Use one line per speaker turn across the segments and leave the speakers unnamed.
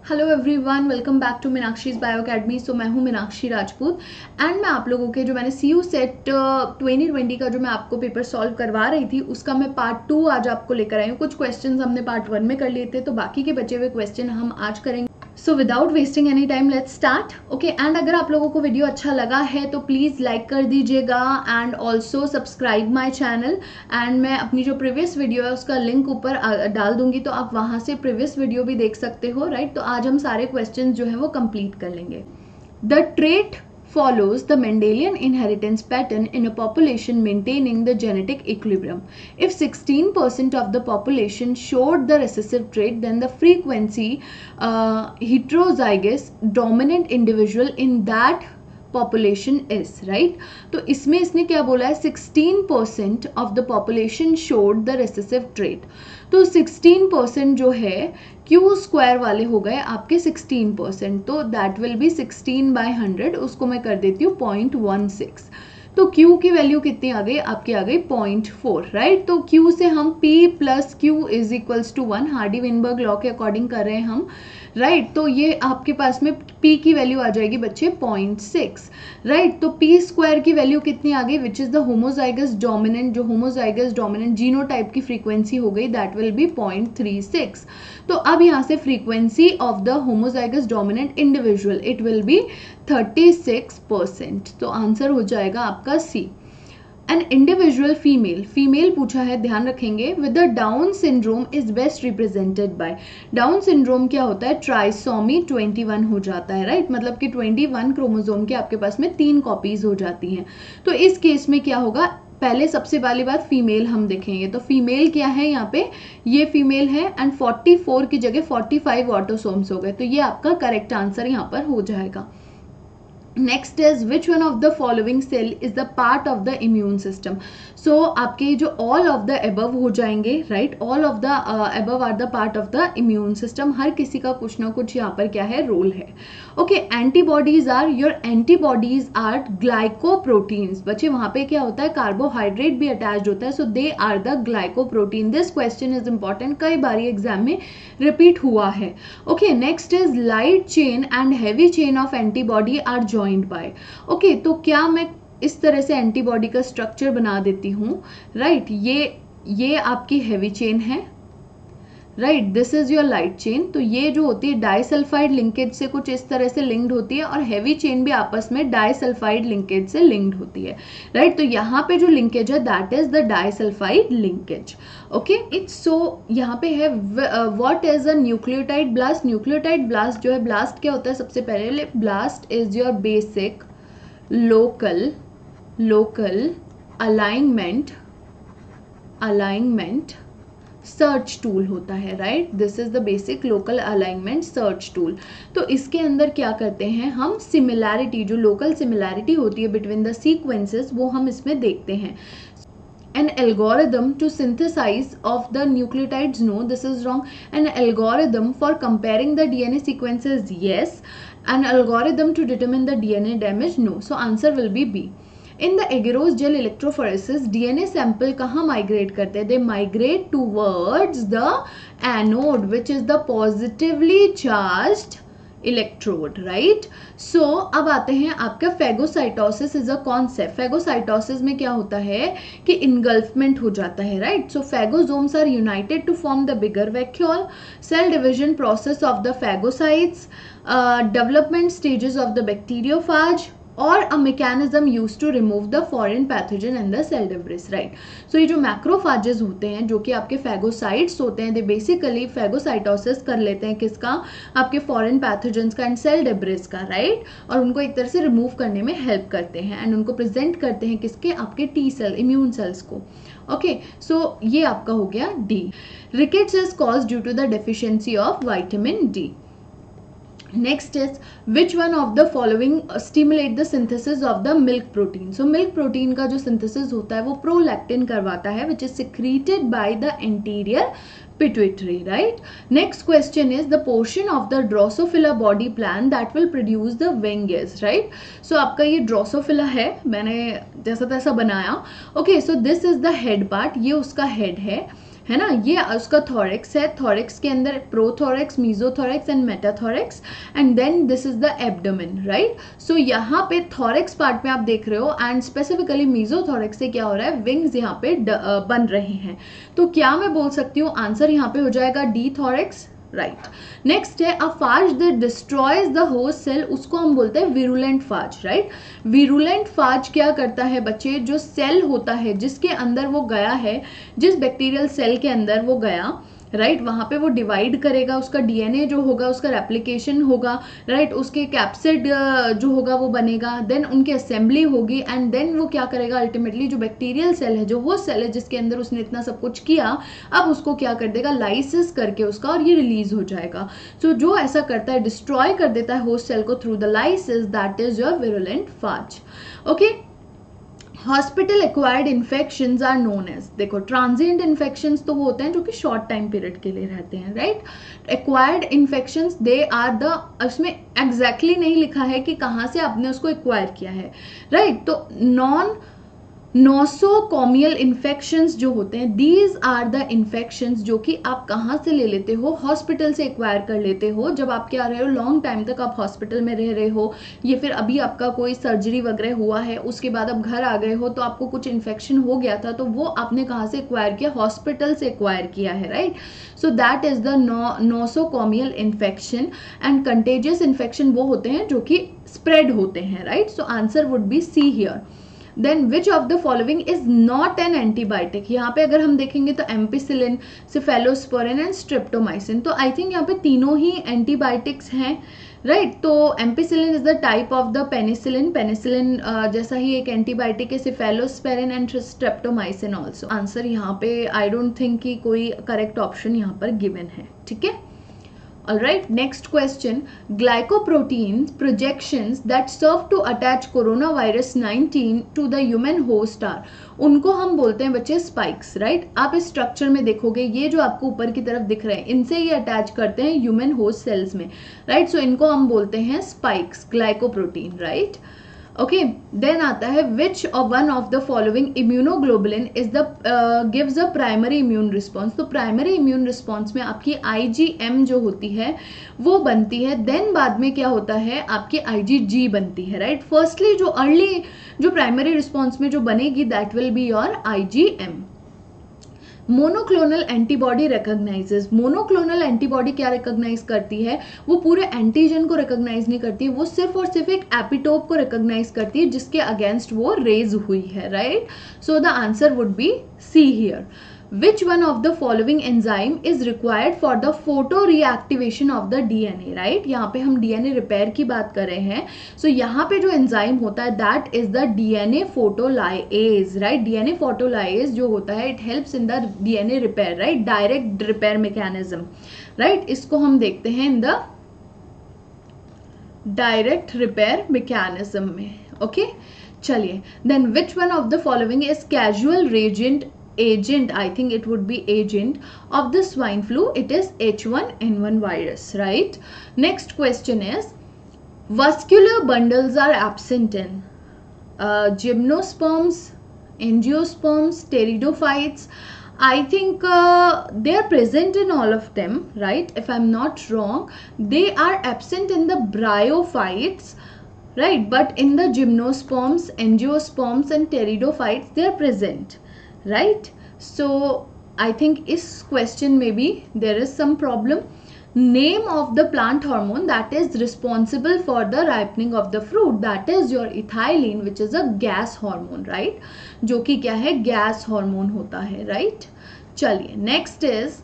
Hello everyone, welcome back to Meenakshi's bio academy. So मैं हूँ Meenakshi Rajput and मैं आप लोगों के जो मैंने CU सेट 2020 का जो मैं आपको पेपर सॉल्व करवा रही थी उसका मैं पार्ट 2 आज आपको लेकर आई हूँ। कुछ क्वेश्चंस हमने पार्ट 1 में कर लिए थे, तो बाकी के बचे हुए क्वेश्चन हम आज करेंगे। So without wasting any time let's start. Okay, and अगर आप लोगों को वीडियो अच्छा लगा है तो प्लीज़ लाइक कर दीजिएगा and also subscribe my channel. And मैं अपनी जो प्रीवियस वीडियो है उसका लिंक ऊपर डाल दूंगी, तो आप वहाँ से प्रीवियस वीडियो भी देख सकते हो, राइट। तो आज हम सारे क्वेश्चन जो है वो कंप्लीट कर लेंगे। The trait follows the Mendelian inheritance pattern in a population maintaining the genetic equilibrium. If 16% of the population showed the recessive trait, then the frequency heterozygous dominant individual in that population is, right? तो इसमें इसने क्या बोला है, 16% of the population showed the recessive trait। तो 16% जो है Q square वाले हो गए आपके 16%, तो दैट विल बी 16/100, उसको मैं कर देती हूँ 0.16। तो Q की वैल्यू कितनी आ गई, आपकी आ गई 0.4, राइट। तो Q से हम P plus Q is equals to 1, Hardy Weinberg law के अकॉर्डिंग कर रहे हैं हम, राइट। तो ये आपके पास में P की वैल्यू आ जाएगी बच्चे 0.6, राइट। तो P स्क्वायर की वैल्यू कितनी आ गई, which is the homozygous dominant, जो होमोजाइगस डोमिनेंट जीनोटाइप की फ्रीक्वेंसी हो गई, दैट विल बी 0.36। तो अब यहाँ से frequency of the homozygous dominant individual it will B 36%। तो आंसर हो जाएगा आपका सी। एन इंडिविजुअल फीमेल पूछा है, ध्यान रखेंगे, with the down syndrome is best represented by. Down syndrome क्या होता है, ट्राइसोमी 21 हो जाता है, राइट। मतलब कि 21 क्रोमोसोम के आपके पास में 3 कॉपीज हो जाती हैं। तो इस केस में क्या होगा, पहले सबसे पहली बात फीमेल हम देखेंगे। तो फीमेल क्या है यहाँ पे, ये फीमेल है एंड 44 की जगह 45 ऑटोसोम्स हो गए, तो ये आपका करेक्ट आंसर यहाँ पर हो जाएगा। Next is which one of the following cell is the part of the immune system. So आपके जो ऑल ऑफ द एबव हो जाएंगे, right. All of the above are the part of the immune system. हर किसी का कुछ ना कुछ यहाँ पर क्या है, रोल है। Okay, antibodies are, your antibodies are glycoproteins. बच्चे वहां पे क्या होता है, कार्बोहाइड्रेट भी अटैच्ड होता है, so they are the glycoprotein. This question is important, कई बार एग्जाम में रिपीट हुआ है। Okay, next is light chain and heavy chain of antibody are joined by. Okay, तो क्या मैं इस तरह से एंटीबॉडी का स्ट्रक्चर बना देती हूँ, राइट। ये आपकी हैवी चेन है, right, this is your light chain. तो ये जो होती है डाइसल्फाइड लिंकेज से कुछ इस तरह से लिंक्ड होती है, और हैवी चेन भी आपस में डाइसल्फाइड लिंकेज से लिंक्ड होती है, राइट। तो यहाँ पे जो लिंकेज है that is the disulphide linkage. Okay, it's so यहाँ पे है what is a nucleotide blast. Nucleotide blast जो है, ब्लास्ट क्या होता है, सबसे पहले blast is your basic local alignment search tool होता है, right. This is the basic local alignment search tool. तो इसके अंदर क्या करते हैं हम, सिमिलैरिटी, जो लोकल सिमिलैरिटी होती है बिटवीन द सीक्वेंसेस, वो हम इसमें देखते हैं। An algorithm to synthesize of the nucleotides, no, this is wrong. An algorithm for comparing the DNA sequences, yes. An algorithm to determine the DNA damage, no. So answer will be B. In the agarose gel electrophoresis, DNA sample कहाँ migrate करते हैं, they migrate towards the anode, which is the positively charged electrode, right. So अब आते हैं आपका phagocytosis is a concept. Phagocytosis में क्या होता है कि इनगल्फमेंट हो जाता है, right. So phagosomes are united to form the bigger vacuole. Cell division process of the phagocytes, development stages of the bacteriophage, और a mechanism use to remove the foreign pathogen and the cell debris, right. So ये जो macrophages होते हैं, जो कि आपके phagocytes होते हैं, दे बेसिकली फेगोसाइटोसिस कर लेते हैं किसका, आपके फॉरेन पैथोजन्स का एंड सेल डिब्रिस का, राइट। और उनको एक तरह से रिमूव करने में हेल्प करते हैं एंड उनको प्रेजेंट करते हैं किसके, आपके टी सेल, इम्यून सेल्स को। ओके, सो ये आपका हो गया D. Rickets is caused due to the deficiency of vitamin D. Next is which one of the following stimulate the synthesis of the milk protein. So milk protein का जो synthesis होता है वो prolactin करवाता है, which is secreted by the anterior pituitary, right. Next question is the portion of the drosophila body plan that will produce the wings, right. So आपका ये drosophila है, मैंने जैसा तैसा बनाया। Okay, so this is the head part, ये उसका head है, है ना, ये उसका थोरेक्स है, थोरेक्स के अंदर prothorax, mesothorax and metathorax, and then this is the abdomen, right. So यहाँ पे थोरेक्स पार्ट में आप देख रहे हो, एंड स्पेसिफिकली मीजोथोरेक्स से क्या हो रहा है, विंग्स यहाँ पे बन रहे हैं। तो क्या मैं बोल सकती हूँ, आंसर यहाँ पे हो जाएगा डी थोरेक्स, राइट। नेक्स्ट है a phage that destroys the host cell, उसको हम बोलते हैं virulent phage, right. Virulent phage क्या करता है बच्चे, जो सेल होता है जिसके अंदर वो गया है, जिस बैक्टीरियल सेल के अंदर वो गया, राइट, वहां पे वो डिवाइड करेगा, उसका डीएनए जो होगा उसका रेप्लिकेशन होगा, राइट, उसके कैप्सिड जो होगा वो बनेगा, देन उनकी असेंबली होगी, एंड देन वो क्या करेगा, अल्टीमेटली जो बैक्टीरियल सेल है, जो वो सेल है जिसके अंदर उसने इतना सब कुछ किया, अब उसको क्या कर देगा, लाइसिस करके उसका, और ये रिलीज हो जाएगा। सो जो ऐसा करता है, डिस्ट्रॉय कर देता है होस्ट सेल को through the lysis, that is your virulent phage. Okay, hospital acquired infections are known as, देखो ट्रांजिएंट इन्फेक्शंस तो वो होते हैं जो कि शॉर्ट टाइम पीरियड के लिए रहते हैं, right. Acquired infections they are the, उसमें एग्जैक्टली नहीं लिखा है कि कहाँ से आपने उसको एक्वायर किया है, राइट। तो नोसोकोमियल इन्फेक्शंस जो होते हैं, दीज आर द इन्फेक्शंस जो कि आप कहाँ से ले लेते हो, हॉस्पिटल से एक्वायर कर लेते हो, जब आप क्या रहे हो, लॉन्ग टाइम तक आप हॉस्पिटल में रह रहे हो, या फिर अभी आपका कोई सर्जरी वगैरह हुआ है, उसके बाद आप घर आ गए हो, तो आपको कुछ इन्फेक्शन हो गया था, तो वो आपने कहाँ से एक्वायर किया, हॉस्पिटल से एक्वायर किया है, right. So that is the nosocomial infection. And contagious infection वो होते हैं जो कि स्प्रेड होते हैं, right. So answer would be C here. Then which of the following is not an antibiotic, यहाँ पे अगर हम देखेंगे तो एम्पिसिलिन, सिफेलोस्पोरिन एंड स्ट्रेप्टोमाइसिन, तो आई थिंक यहाँ पे तीनों ही एंटीबायोटिक्स हैं, राइट। तो ampicillin is the type of the penicillin, penicillin जैसा ही एक एंटीबायोटिक है, सिफेलोस्पेरिन एंड स्ट्रेप्टोमाइसिन ऑल्सो। आंसर यहाँ पे आई डोंट थिंक कि कोई करेक्ट ऑप्शन यहाँ पर गिवन है, ठीक है। Alright, next question. Glycoproteins projections that serve to attach coronavirus 19 to the human host are, उनको हम बोलते हैं बच्चे स्पाइक्स, राइट। आप इस स्ट्रक्चर में देखोगे, ये जो आपको ऊपर की तरफ दिख रहे हैं, इनसे ये अटैच करते हैं ह्यूमन होस्ट सेल्स में, राइट। सो इनको हम बोलते हैं spikes, glycoprotein, right. Okay, then आता है which one of the following immunoglobulin is the gives a primary immune response, तो प्राइमरी इम्यून रिस्पॉन्स में आपकी IgM जो होती है वो बनती है, देन बाद में क्या होता है, आपकी IgG बनती है, राइट। फर्स्टली जो अर्ली जो प्राइमरी रिस्पॉन्स में जो बनेगी, that will be your IgM। Monoclonal antibody recognises, monoclonal antibody क्या रिकॉग्नाइज करती है, वो पूरे एंटीजन को रिकॉग्नाइज नहीं करती है, वो सिर्फ और सिर्फ एक एपिटोप को रिकॉग्नाइज करती है जिसके अगेंस्ट वो रेज हुई है, right. So the answer would be C here. Which one of the following enzyme is required for the photo reactivation of the DNA, right? यहाँ पे हम DNA रिपेयर की बात कर रहे हैं, so यहाँ पे जो एंजाइम होता है that is the DNA photolyase, right? DNA photolyase जो होता है it helps in the DNA repair, right? Direct repair mechanism, right? इसको हम देखते हैं in the direct repair mechanism में, okay? चलिए, then which one of the following is causal agent, I think it would be agent of the swine flu, it is H1N1 virus, right? Next question is vascular bundles are absent in gymnosperms, angiosperms, pteridophytes. I think they are present in all of them, right? If I'm not wrong, they are absent in the bryophytes, right? But in the gymnosperms, angiosperms and pteridophytes they are present, right? So I think इस question में भी there is some problem. Name of the plant hormone that is responsible for the ripening of the fruit, that is your ethylene, which is a gas hormone, right? जो कि क्या है, gas hormone होता है, right? चलिए, next is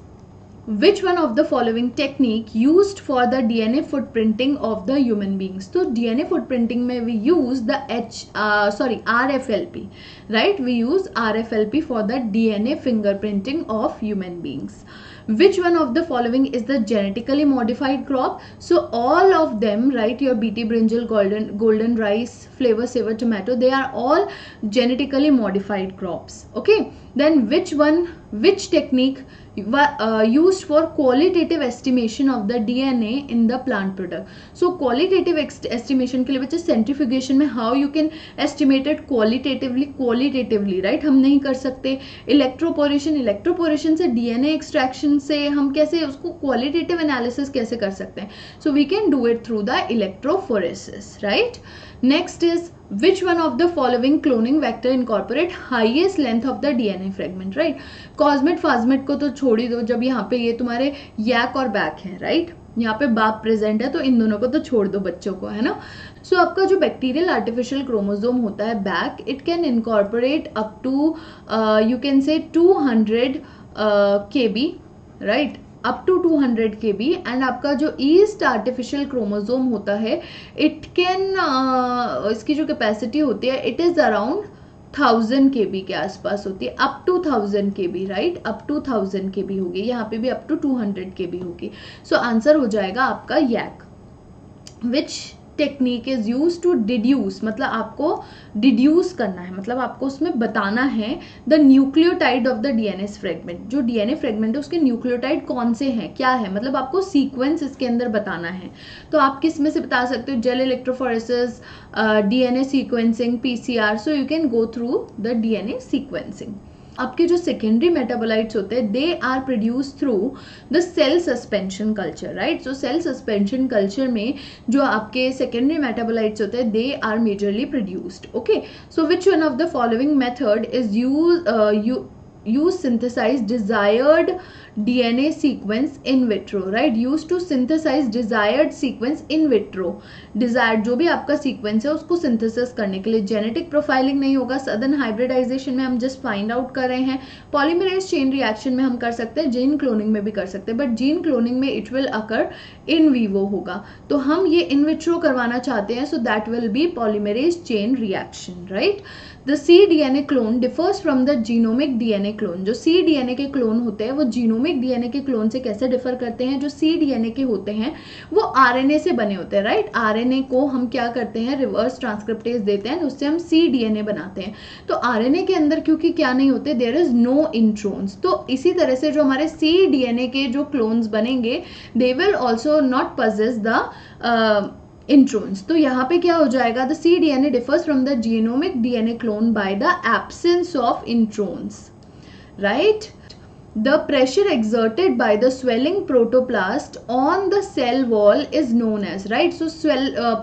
which one of the following technique used for the DNA footprinting of the human beings? तो DNA footprinting में we use the RFLP, right? We use RFLP for the DNA fingerprinting of human beings. Which one of the following is the genetically modified crop? So all of them, right? Your BT brinjal, golden rice, flavor saver tomato, they are all genetically modified crops. Okay, then which technique used for qualitative estimation of the DNA in the plant product. So qualitative estimation के लिए बच्चे centrifugation में how you can estimate it qualitatively right, हम नहीं कर सकते. electroporation से DNA extraction से हम कैसे उसको qualitative analysis कैसे कर सकते हैं. So we can do it through the electrophoresis, right. Next is which one of the following cloning vector incorporate highest length of the DNA fragment, right. कॉस्मेट फास्मेट को तो छोड़ ही दो, जब यहाँ पे ये तुम्हारे यैक और बैक है, राइट, यहाँ पे बाप प्रेजेंट है तो इन दोनों को तो छोड़ दो बच्चों को, है ना. सो आपका जो बैक्टीरियल आर्टिफिशियल क्रोमोसोम होता है BAC, it can incorporate up to you can say 200 kb, right, up to 200 kb. And आपका जो ईस्ट आर्टिफिशियल क्रोमोसोम होता है इट कैन इसकी जो कैपेसिटी होती है इट इज अराउंड 1000 kb के आसपास होती है, up to 1000 kb, right, up to 1000 kb होगी. यहाँ पे भी अप टू 200 kb होगी. सो आंसर हो जाएगा आपका यैक. Which technique is use to deduce, मतलब आपको डिड्यूस करना है, मतलब आपको उसमें बताना है the nucleotide of the DNA fragment. जो डीएनए फ्रेगमेंट है उसके न्यूक्लियोटाइड कौन से हैं, क्या है, मतलब आपको सीक्वेंस इसके अंदर बताना है. तो आप किस में से बता सकते हो, gel electrophoresis, DNA sequencing, PCR. So you can go through the DNA sequencing. आपके जो सेकेंडरी मेटाबोलाइट्स होते हैं they are produce through the cell suspension culture, right. So cell suspension culture में जो आपके सेकेंडरी मेटाबोलाइट्स होते हैं they are majorly produced. Okay, so which one of the following method is use synthesize desired DNA sequence in vitro, right, used to synthesize desired sequence in vitro. desired जो भी आपका sequence है उसको synthesis करने के लिए genetic profiling नहीं होगा, sudden hybridization में हम just find out कर रहे हैं, polymerase chain reaction में हम कर सकते हैं, gene cloning में भी कर सकते हैं, but gene cloning में it will occur in vivo होगा. तो हम ये in vitro करवाना चाहते हैं, so that will be polymerase chain reaction, right. The cDNA clone differs from the genomic DNA clone. जो cDNA के क्लोन होते हैं वो जीनोमिक डीएनए के क्लोन से कैसे डिफर करते हैं, जो cDNA के होते हैं वो आरएनए से बने होते हैं, राइट. आरएनए को हम क्या करते हैं, रिवर्स ट्रांसक्रिप्टेज देते हैं, उससे हम cDNA बनाते हैं. तो आरएनए के अंदर क्योंकि क्या नहीं होते, देयर इज नो इंट्रोन्स. तो इसी तरह से जो हमारे cDNA के जो क्लोन्स बनेंगे they will also not possess the introns. तो यहाँ पे क्या हो जाएगा, the cDNA differs from the genomic DNA clone by the absence of introns, right. The pressure exerted by the swelling protoplast on the cell wall is known as, right. So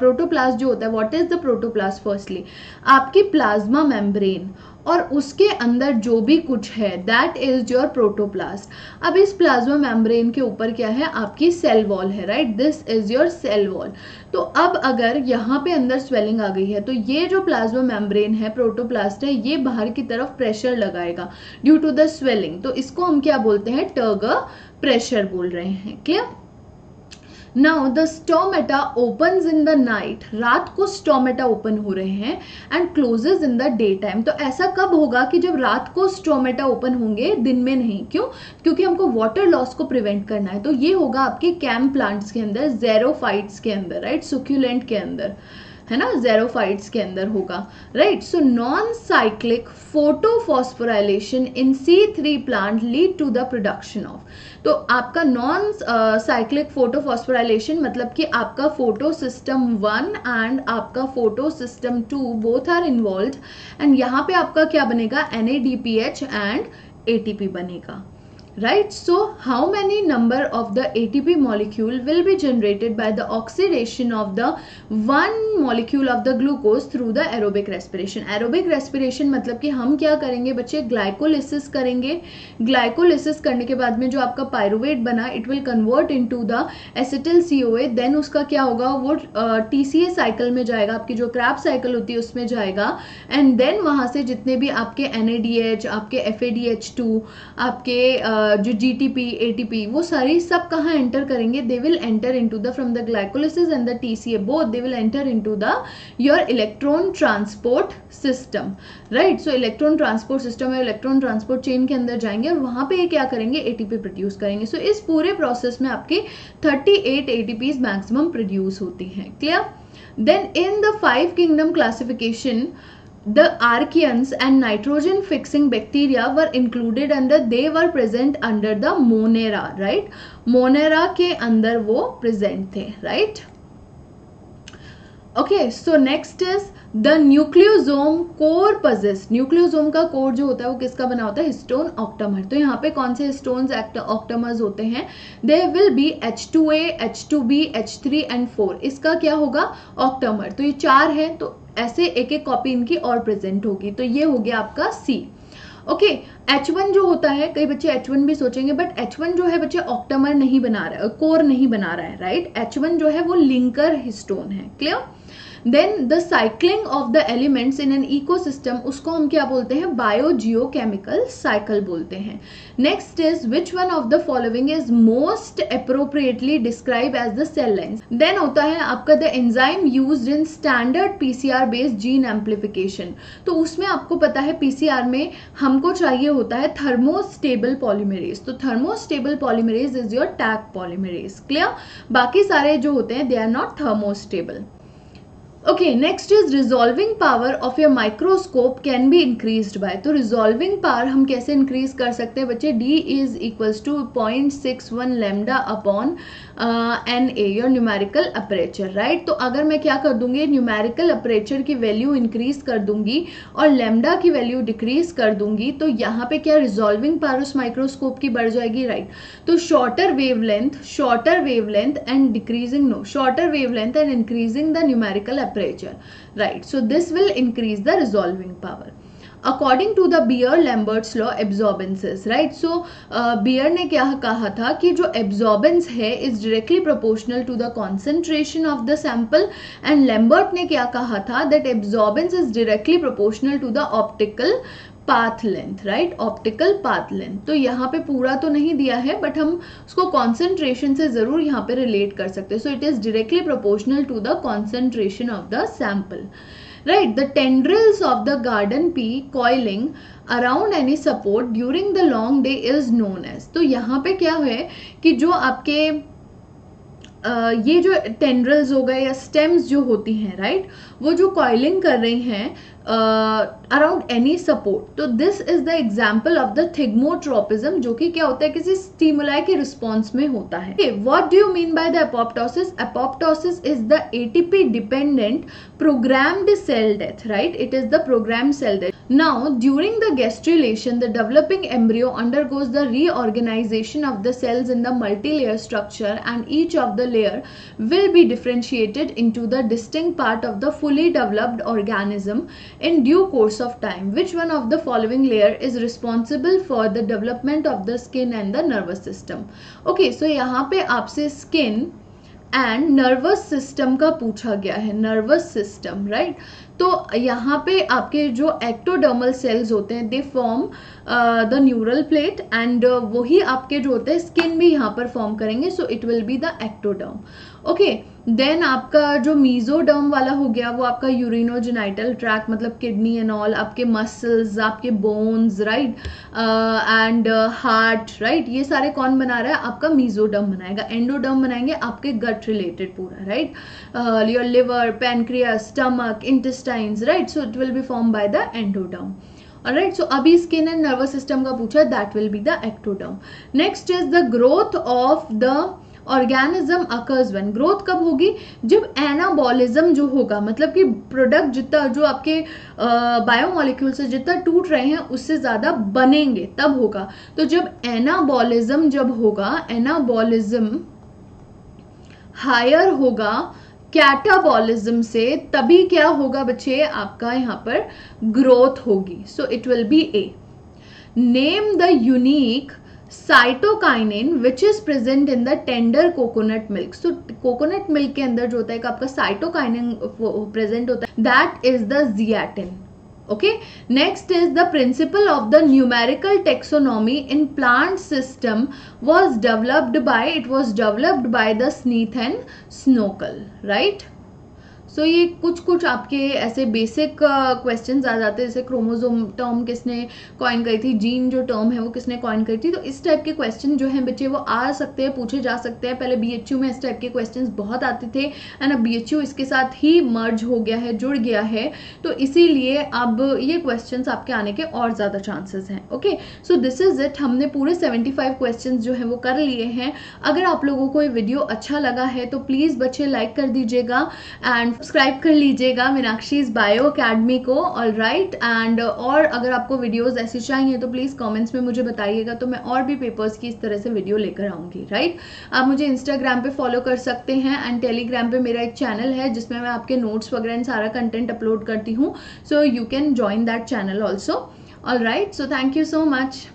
protoplast जो होता है, what is the protoplast? Firstly आपकी plasma membrane और उसके अंदर जो भी कुछ है दैट इज योर प्रोटोप्लास्ट. अब इस प्लाज्मा मेम्ब्रेन के ऊपर क्या है, आपकी सेल वॉल है, right, this is your cell wall. तो अब अगर यहाँ पे अंदर स्वेलिंग आ गई है तो ये जो प्लाज्मा मेम्ब्रेन है, प्रोटोप्लास्ट है, ये बाहर की तरफ प्रेशर लगाएगा ड्यू टू द स्वेलिंग. तो इसको हम क्या बोलते हैं, टर्गर प्रेशर बोल रहे हैं. Clear. Now the stomata opens in the night, रात को स्टोमेटा ओपन हो रहे हैं, and closes in the day time. तो ऐसा कब होगा कि जब रात को स्टोमेटा ओपन होंगे, दिन में नहीं. क्यों, क्योंकि हमको वाटर लॉस को प्रिवेंट करना है. तो ये होगा आपके कैम प्लांट्स के अंदर, जेरोफाइट्स के अंदर, राइट, सुक्यूलेंट के अंदर, है ना, जेरोफाइट्स के अंदर होगा, राइट. So non cyclic photophosphorylation in C3 plant lead to the production of. तो आपका नॉन साइक्लिक फोटोफॉस्फोराइलेशन मतलब कि आपका फोटो सिस्टम 1 एंड आपका photo system 2 both are involve, and यहाँ पे आपका क्या बनेगा, NADPH एंड ATP बनेगा, right. So how many number of the ATP molecule will be generated by the oxidation of the one molecule of the glucose through the aerobic respiration. aerobic respiration मतलब कि हम क्या करेंगे बच्चे, glycolysis करेंगे. Glycolysis करने के बाद में जो आपका पायरुवेट बना it will convert into the acetyl CoA. Then उसका क्या होगा, वो TCA साइकिल में जाएगा, आपकी जो क्रैब साइकिल होती है उसमें जाएगा, एंड देन वहां से जितने भी आपके NADH, आपके FADH2, आपके जो GTP, ATP, वो सारी सब कहाँ एंटर करेंगे, they will enter into the from the glycolysis and the TCA both they will enter into the your electron transport system, right. So electron transport system और electron transport chain के अंदर जाएंगे और वहां पे ये क्या करेंगे, ATP प्रोड्यूस करेंगे. सो इस पूरे प्रोसेस में आपकी 38 ATPs मैक्सिमम प्रोड्यूस होती हैं. Clear. Then in the 5 kingdom classification the archeans and nitrogen fixing bacteria were included under, they were present under the Monera, right? Monera के अंदर वो present थे, right? Okay, so next is the nucleosome core possess. nucleosome का core जो होता है वो किसका बना होता है? Histone octamer. तो यहाँ पे कौन से हिस्टोन्स ऑक्टामर्स होते हैं? There will be H2A, H2B, H3 and 4. इसका क्या होगा? ऑक्टामर. तो ये 4 है, तो ऐसे एक एक कॉपी इनकी और प्रेजेंट होगी. तो ये हो गया आपका C. ओके, H1 जो होता है, कई बच्चे H1 भी सोचेंगे, बट H1 जो है बच्चे ऑक्टामर नहीं बना रहा है, कोर नहीं बना रहा है, राइट? H1 जो है वो लिंकर हिस्टोन है. Clear? Then the cycling of the elements in an ecosystem, उसको हम क्या बोलते हैं? बायोजियोकेमिकल साइकिल बोलते हैं. Next is which one of the following is most appropriately describe as the cell lines. Then होता है आपका the enzyme used in standard PCR based gene amplification. तो उसमें आपको पता है पीसीआर में हमको चाहिए होता है थर्मोस्टेबल पॉलीमरेज. तो thermostable polymerase is your Taq polymerase. Clear? बाकी सारे जो होते हैं they are not thermostable. Okay, next is resolving power of your microscope can be increased by. तो resolving power हम कैसे increase कर सकते हैं बच्चे? D is equals to 0.61 lambda upon NA, your numerical aperture, right? तो अगर मैं क्या कर दूंगी, numerical aperture की वैल्यू इंक्रीज कर दूंगी और lambda की वैल्यू डिक्रीज कर दूंगी, तो यहाँ पे क्या resolving power उस माइक्रोस्कोप की बढ़ जाएगी, राइट? तो shorter wavelength and decreasing, no, shorter wavelength and increasing the numerical aperture, right? So this will increase the resolving power. According to the Beer-Lambert's law, absorbances, right? So Beer ने क्या कहा था कि जो absorbance है is directly proportional to the concentration of the sample, and Lambert ने क्या कहा था that absorbance is directly proportional to the optical path length, right? Optical path length. तो यहाँ पे पूरा तो नहीं दिया है, बट हम उसको concentration से जरूर यहाँ पे relate कर सकते हैं. So it is directly proportional to the concentration of the sample. Right, the tendrils of the garden pea coiling around any support during the long day is known as. तो यहाँ पे क्या है कि जो आपके ये जो टेंड्रल्स हो गए या स्टेम्स जो होती हैं, राइट, वो जो कॉइलिंग कर रही हैं अराउंड एनी सपोर्ट. तो this is the example of the thigmotropism, जो कि क्या होता है किसी स्टिमुलाई के रिस्पॉन्स में होता है. What do you mean by the apoptosis? Apoptosis is the ATP dependent programmed cell death, right? It is the programmed cell death. Now, during the gastrulation, the developing embryo undergoes the reorganization of the cells in the multi-layer structure, and each of the layer will be differentiated into the distinct part of the fully developed organism in due course of time. Which one of the following layer is responsible for the development of the skin and the nervous system? Okay, so यहाँ पे आपसे skin and nervous system का पूछा गया है. Nervous system, right? तो यहाँ पे आपके जो एक्टोडर्मल सेल्स होते हैं they form the neural plate, and वही आपके जो होते हैं स्किन भी यहाँ पर फॉर्म करेंगे. So it will be the ectoderm. Okay, then आपका जो मीजोडर्म वाला हो गया वो आपका यूरिनोजेनाइटल ट्रैक्ट, मतलब किडनी एंड ऑल, आपके मसल्स, आपके bones, right, and heart, right, ये सारे कौन बना रहा है? आपका मीजोडर्म बनाएगा. एंडोडर्म बनाएंगे आपके गट रिलेटेड पूरा, right, your liver, pancreas, stomach, intestines, right? So it will B form by the endoderm. Alright, so अभी स्किन एंड नर्वस सिस्टम का पूछा, that will be the ectoderm. Next is the growth of the organism occurs when. Growth कब होगी? जब anabolism जो होगा, मतलब कि प्रोडक्ट जितना जो आपके बायोमोलिक्यूल से जितना टूट रहे हैं उससे ज्यादा बनेंगे, तब होगा. तो जब एनाबॉलिज्म जब होगा, एनाबॉलिज्म हायर होगा कैटाबॉलिज्म से, तभी क्या होगा बच्चे? आपका यहाँ पर ग्रोथ होगी. सो it will B A. Name the unique cytokinin which is present in the tender coconut milk. So coconut milk के अंदर जो होता है आपका साइटोकाइनिन प्रेजेंट होता है, that is the zeatin. Okay, next is the principle of the numerical taxonomy in plant system was developed by the Smith and Snokel, right? सो ये कुछ कुछ आपके ऐसे बेसिक क्वेश्चंस आ जाते हैं, जैसे क्रोमोसोम टर्म किसने कॉइन करी थी, जीन जो टर्म है वो किसने कॉइन करी थी। तो इस टाइप के क्वेश्चन जो हैं बच्चे वो आ सकते हैं, पूछे जा सकते हैं। पहले BHU में इस टाइप के क्वेश्चंस बहुत आते थे एंड अब BHU इसके साथ ही मर्ज हो गया है, जुड़ गया है, तो इसीलिए अब ये क्वेश्चंस आपके आने के और ज़्यादा चांसेस हैं। Okay, so this is it. हमने पूरे 75 क्वेश्चंस जो है वो कर लिए हैं। अगर आप लोगों को ये वीडियो अच्छा लगा है तो प्लीज़ बच्चे लाइक कर दीजिएगा एंड सब्सक्राइब कर लीजिएगा मीनाक्षीज बायो अकेडमी को। ऑल राइट, एंड और अगर आपको वीडियोस ऐसी चाहिए तो प्लीज़ कमेंट्स में मुझे बताइएगा, तो मैं और भी पेपर्स की इस तरह से वीडियो लेकर आऊँगी। राइट, आप मुझे इंस्टाग्राम पे फॉलो कर सकते हैं एंड टेलीग्राम पे मेरा एक चैनल है जिसमें मैं आपके नोट्स वगैरह सारा कंटेंट अपलोड करती हूँ, सो you can join that channel also. All right, so thank you so much.